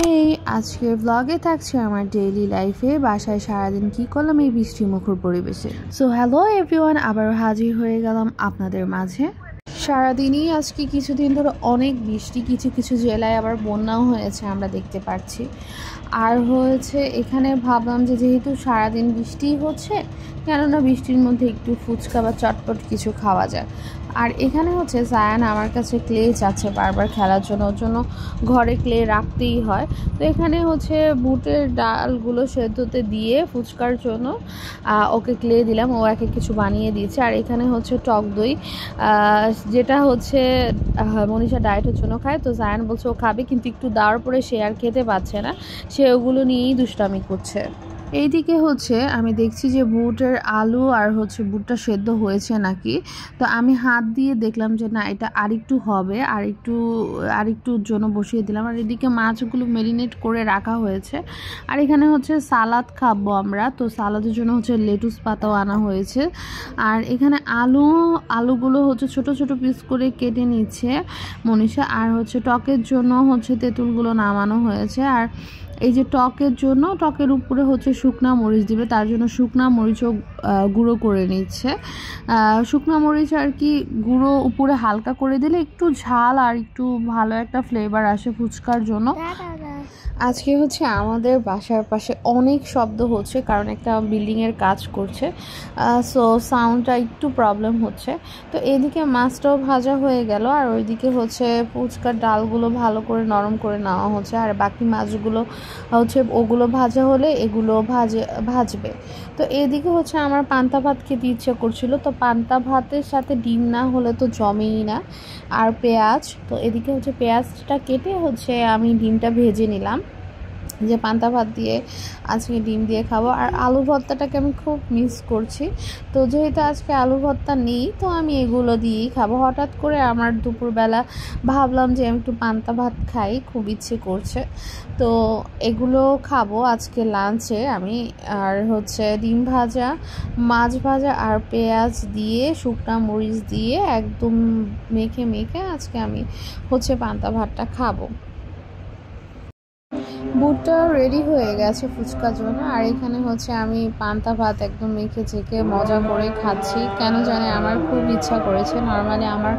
এই আজকের ব্লগে থাকছে আমার ডেইলি লাইফে বাসায় সারাদিন কি করলাম এই বৃষ্টিমুখর পরিবেশে। সো হ্যালো এভরিওয়ান, আবার হাজির হয়ে গেলাম আপনাদের মাঝে। সারাদিনই আজকে কিছুদিন ধরে অনেক বৃষ্টি, কিছু কিছু জেলায় আবার বন্যাও হয়েছে আমরা দেখতে পাচ্ছি। আর হয়েছে এখানে ভাবলাম যে যেহেতু সারাদিন বৃষ্টি হচ্ছে, কেননা বৃষ্টির মধ্যে একটু ফুচকা বা চটপট কিছু খাওয়া যায়। আর এখানে হচ্ছে জায়ান আমার কাছে ক্লে চাচ্ছে বারবার খেলার জন্য, ওর জন্য ঘরে ক্লে রাখতেই হয়। তো এখানে হচ্ছে বুটের ডালগুলো সেদ্ধতে দিয়ে ফুচকার জন্য ওকে ক্লে দিলাম, ও একে কিছু বানিয়ে দিয়েছে। আর এখানে হচ্ছে টক দই, যেটা হচ্ছে মনীষা ডায়েটের জন্য খায়। তো জায়ান বলছে ও খাবে, কিন্তু একটু দেওয়ার পরে সে আর খেতে পাচ্ছে না, সে ওগুলো নিয়েই দুষ্টামি করছে। এইদিকে হচ্ছে আমি দেখছি যে বুটের আলু আর হচ্ছে বুটটা সেদ্ধ হয়েছে নাকি। তো আমি হাত দিয়ে দেখলাম যে না, এটা আরেকটু হবে, আরেকটুর জন্য বসিয়ে দিলাম। আর এদিকে মাছগুলো ম্যারিনেট করে রাখা হয়েছে। আর এখানে হচ্ছে সালাদ খাবো আমরা, তো সালাদের জন্য হচ্ছে লেটুস পাতাও আনা হয়েছে। আর এখানে আলুগুলো হচ্ছে ছোট ছোট পিস করে কেটে নিচ্ছে মনীষা। আর হচ্ছে টকের জন্য হচ্ছে তেঁতুলগুলো নামানো হয়েছে। আর এই যে টকের উপরে হচ্ছে শুকনা মরিচ দিবে, তার জন্য শুকনা মরিচও গুঁড়ো করে নিচ্ছে। শুকনা মরিচ আর কি গুঁড়ো উপরে হালকা করে দিলে একটু ঝাল আর একটু ভালো একটা ফ্লেভার আসে ফুচকার জন্য। আজকে হচ্ছে আমাদের বাসার পাশে অনেক শব্দ হচ্ছে, কারণ একটা বিল্ডিংয়ের কাজ করছে, সো সাউন্ডটা একটু প্রবলেম হচ্ছে। তো এদিকে মাছটাও ভাজা হয়ে গেল, আর ওইদিকে হচ্ছে ফুচকার ডালগুলো ভালো করে নরম করে নেওয়া হচ্ছে। আর বাকি মাছগুলো হচ্ছে ওগুলো ভাজা হলে এগুলো ভাজবে। তো এদিকে হচ্ছে আমার পান্তা ভাত খেতে ইচ্ছে করছিল, তো পান্তা ভাতের সাথে ডিম না হলে তো জমেই না। আর পেঁয়াজ, তো এদিকে হচ্ছে পেঁয়াজটা কেটে হচ্ছে আমি ডিমটা ভেজে নিলাম, যে পান্তা ভাত দিয়ে আজকে ডিম দিয়ে খাবো। আর আলু ভর্তাটাকে আমি খুব মিস করছি, তো যেহেতু আজকে আলু ভর্তা নেই তো আমি এগুলো দিয়েই খাবো। হঠাৎ করে আমার দুপুরবেলা ভাবলাম যে আমি একটু পান্তা ভাত খাই, খুব ইচ্ছে করছে, তো এগুলো খাবো আজকে লাঞ্চে আমি। আর হচ্ছে ডিম ভাজা, মাছ ভাজা আর পেঁয়াজ দিয়ে শুকনা মরিচ দিয়ে একদম মেখে আজকে আমি হচ্ছে পান্তা ভাতটা খাবো। বুটটা রেডি হয়ে গেছে ফুচকার জন্য। আর এখানে হচ্ছে আমি পান্তা ভাত একদম মেখে ঝেঁকে মজা করে খাচ্ছি, কেন জানে আমার খুব ইচ্ছা করেছে। নর্মালি আমার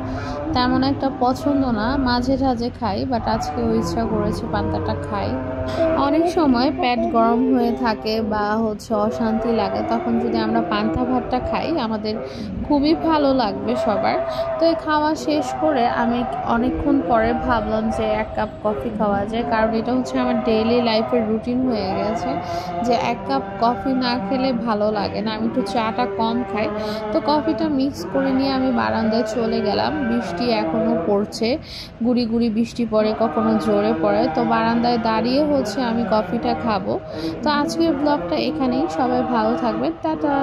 তেমন একটা পছন্দ না, মাঝে সাঝে খাই, বাট আজকেও ইচ্ছা করেছে পান্তাটা খাই। অনেক সময় পেট গরম হয়ে থাকে বা হচ্ছে অশান্তি লাগে, তখন যদি আমরা পান্তা ভাতটা খাই আমাদের খুবই ভালো লাগবে সবার। তো এই খাওয়া শেষ করে আমি অনেকক্ষণ পরে ভাবলাম যে এক কাপ কফি খাওয়া যায়, কারণ এটা হচ্ছে আমার ডেইলি লাইফের রুটিন হয়ে গেছে যে এক কাপ কফি না খেলে ভালো লাগে না। আমি একটু চাটা কম খাই, তো কফিটা মিক্স করে নিয়ে আমি বারান্দায় চলে গেলাম। বৃষ্টি এখনও পড়ছে, গুড়ি গুড়ি বৃষ্টি পড়ে, কখনো জোরে পড়ে, তো বারান্দায় দাঁড়িয়ে হচ্ছে আমি কফিটা খাবো। তো আজকের ব্লগটা এখানেই, সবাই ভালো থাকবেন, টাটা।